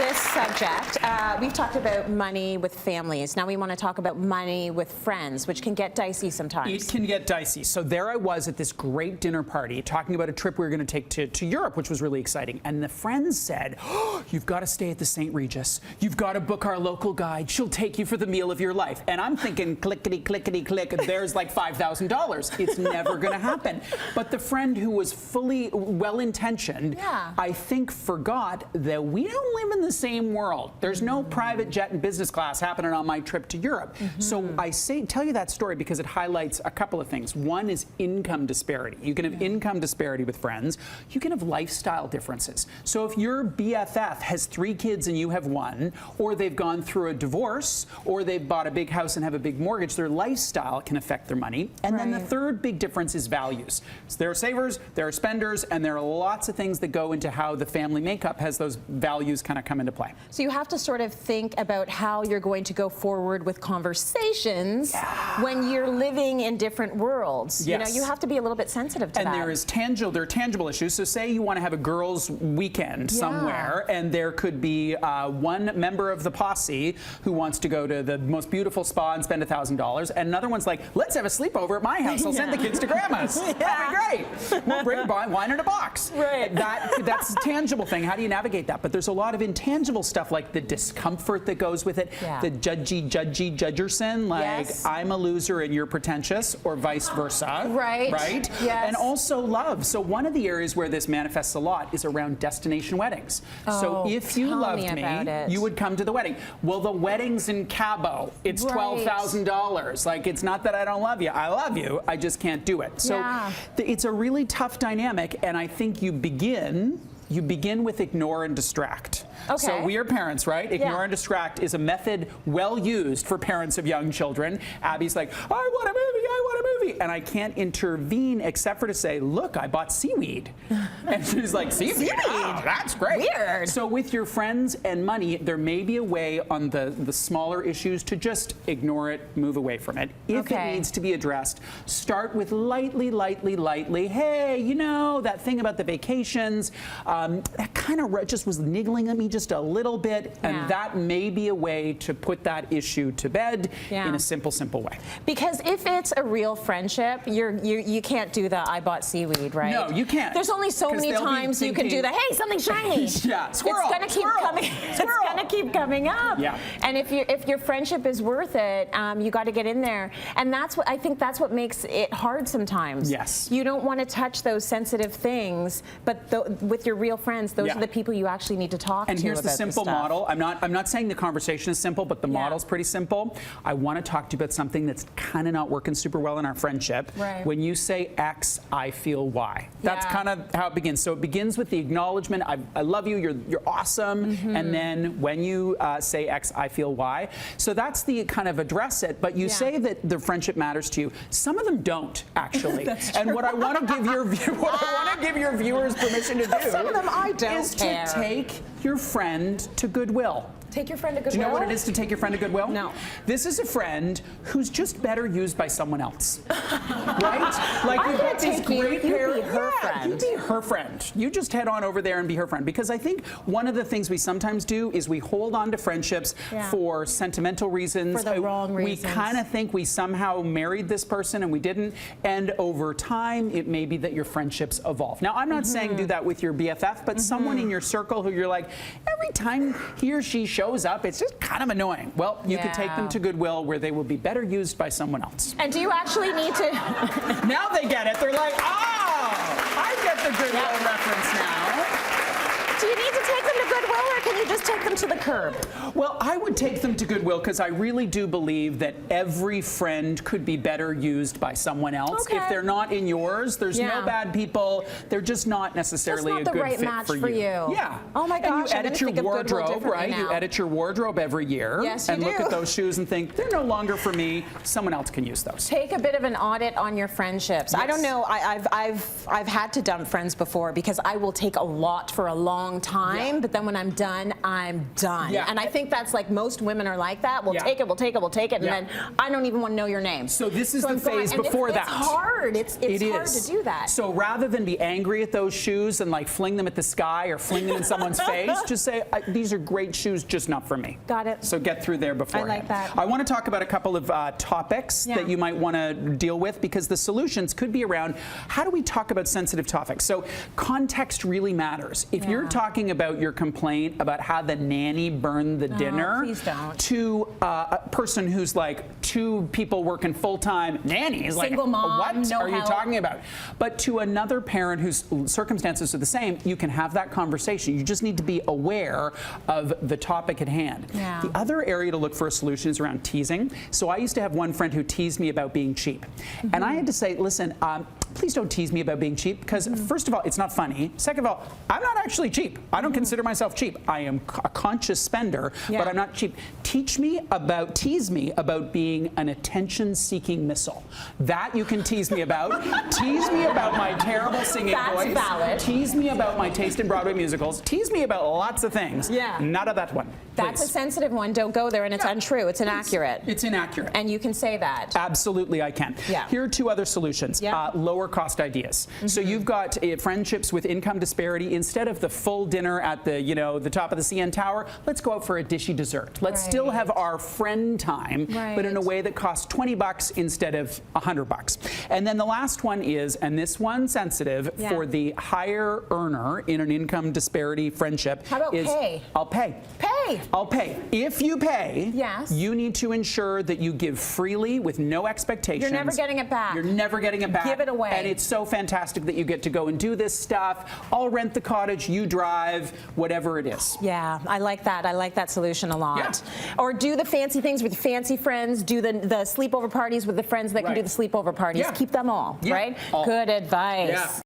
this subject. We've talked about money with families. Now we want to talk about money with friends, which can get dicey sometimes. It can get dicey. So there I was at this great dinner party talking about a trip we were going to take to Europe, which was really exciting. And the friends said, oh, you've got to stay at the St. Regis. You've got to book our local guide. She'll take you for the meal of your life. And I'm thinking, clickety, clickety, click, there's like $5,000. It's never going to happen. But the friend who was fully well-intentioned, I think forgot that we don't live in the same world. There's no private jet and business class happening on my trip to Europe. So I tell you that story because it highlights a couple of things. One is income disparity. You can have income disparity with friends. You can have lifestyle differences. So if your BFF has 3 kids and you have 1, or they've gone through a divorce, or they've bought a big house and have a big mortgage, their lifestyle can affect their money. And then the third big difference is values. So there are savers, there are spenders, and there are lots of things that go into how the family makeup has those values kind of come into play. So you have to sort of think about how you're going to go forward with conversations when you're living in different worlds. You know, you have to be a little bit sensitive to that. And there are tangible issues. So say you want to have a girls' weekend somewhere, and there could be one member of the posse who wants to go to the most beautiful spa and spend $1,000, and another one's like, let's have a sleepover at my house. I'll send the kids to grandma's. That'd be great. We'll bring wine in a box. That's a tangible thing. How do you navigate that? But there's a lot of intangible stuff like the discomfort that goes with it, the judgy judgerson, like I'm a loser and you're pretentious, or vice versa. Right? And also love. So one of the areas where this manifests a lot is around destination weddings. So if you loved me, you would come to the wedding. Well, the wedding's in Cabo. It's $12,000. Like, it's not that I don't love you. I love you. I just can't do it. So it's a really tough dynamic, and I think you begin with ignore and distract. So we are parents, right? Ignore and distract is a method well used for parents of young children. Abby's like, I want a movie, I want a movie. And I can't intervene except for to say, look, I bought seaweed. And she's like, seaweed? Oh, that's great. Weird. So with your friends and money, there may be a way on the smaller issues to just ignore it, move away from it. If it needs to be addressed, start with lightly, hey, you know, that thing about the vacations, that kind of just was niggling at me just a little bit, and that may be a way to put that issue to bed in a simple way. Because if it's a real friendship, you can't do the I bought seaweed, right? No, you can't. There's only so many times you can do the hey, something shiny. Squirrel. It's gonna keep coming. It's gonna keep coming up. And if your friendship is worth it, you got to get in there. And that's what I think. That's what makes it hard sometimes. You don't want to touch those sensitive things, but with your real friends, those are the people you actually need to talk to. And here's the simple model. I'm not saying the conversation is simple, but the model's pretty simple. I want to talk to you about something that's kind of not working super well in our friendship. When you say X, I feel Y. That's kind of how it begins. So it begins with the acknowledgement, I love you, you're awesome, and then when you say X, I feel Y. So that's the kind of address it, but you say that the friendship matters to you. Some of them don't, actually. And what I want to give your viewers permission to do some of them I don't is to take your friend to Goodwill. Take your friend to Goodwill? Do you know what it is to take your friend to Goodwill? No. This is a friend who's just better used by someone else. Right? Like, you've got this great pair. You be her friend. You be her friend. You just head on over there and be her friend. Because I think one of the things we sometimes do is we hold on to friendships for sentimental reasons. For the wrong reasons. We kind of think we somehow married this person and we didn't. And over time, it may be that your friendships evolve. Now, I'm not saying do that with your BFF, but someone in your circle who you're like, every time he or she shows up, it's just kind of annoying. Well, you could take them to Goodwill where they will be better used by someone else. And do you actually need to... Now they get it. They're like, oh, I get the Goodwill reference now. Do you need to take them to Goodwill, or can you just take them to the curb? Well, I would take them to Goodwill because I really do believe that every friend could be better used by someone else. If they're not in yours, there's no bad people. They're just not necessarily a good fit for you. Yeah. Oh my gosh. And you edit your wardrobe, right? You edit your wardrobe every year. Yes, you and look at those shoes and think, they're no longer for me. Someone else can use those. Take a bit of an audit on your friendships. I don't know. I've had to dump friends before because I will take a lot for a long time, but then when I'm I'm done, I'm done. Yeah. And I think that's like most women are like that. We'll take it, we'll take it, we'll take it, and then I don't even want to know your name. So this is the phase and before that. It's hard. It's hard to do that. So rather than be angry at those shoes and like fling them at the sky or fling them in someone's face, just say, these are great shoes, just not for me. Got it. So get through there beforehand. I like that. I want to talk about a couple of topics that you might want to deal with, because the solutions could be around how do we talk about sensitive topics. So context really matters. If you're talking about your complaint about how the nanny burned the dinner please don't. to a person who's like 2 people working full-time, nannies, single like mom, what no are you help. talking about? But to another parent whose circumstances are the same, you can have that conversation. You just need to be aware of the topic at hand. Yeah. The other area to look for a solution is around teasing. So I used to have one friend who teased me about being cheap. And I had to say, listen, please don't tease me about being cheap, because first of all, it's not funny. Second of all, I'm not actually cheap. I don't consider myself cheap. I am a conscious spender, but I'm not cheap. Tease me about being an attention-seeking missile. That you can tease me about. Tease me about my terrible singing voice. Valid. Tease me about my taste in Broadway musicals. Tease me about lots of things. Yeah. Not of that one. That's a sensitive one. Don't go there, and it's untrue. It's inaccurate. It's inaccurate. And you can say that. Absolutely, I can. Yeah. Here are 2 other solutions. Lower cost ideas. So you've got friendships with income disparity. Instead of the full dinner at the the top of the CN Tower, let's go out for a dishy dessert. Let's still have our friend time, but in a way that costs $20 instead of $100. And then the last one is, and this one's sensitive for the higher earner in an income disparity friendship. How about pay? I'll pay. Pay. I'll pay. If you pay, yes, you need to ensure that you give freely with no expectations. You're never getting it back. You're never getting it back. Give it away. And it's so fantastic that you get to go and do this stuff. I'll rent the cottage, you drive, whatever it is. Yeah, I like that. I like that solution a lot. Yeah. Or do the fancy things with fancy friends. Do the sleepover parties with the friends that can do the sleepover parties. Keep them all, right? All. Good advice. Yeah.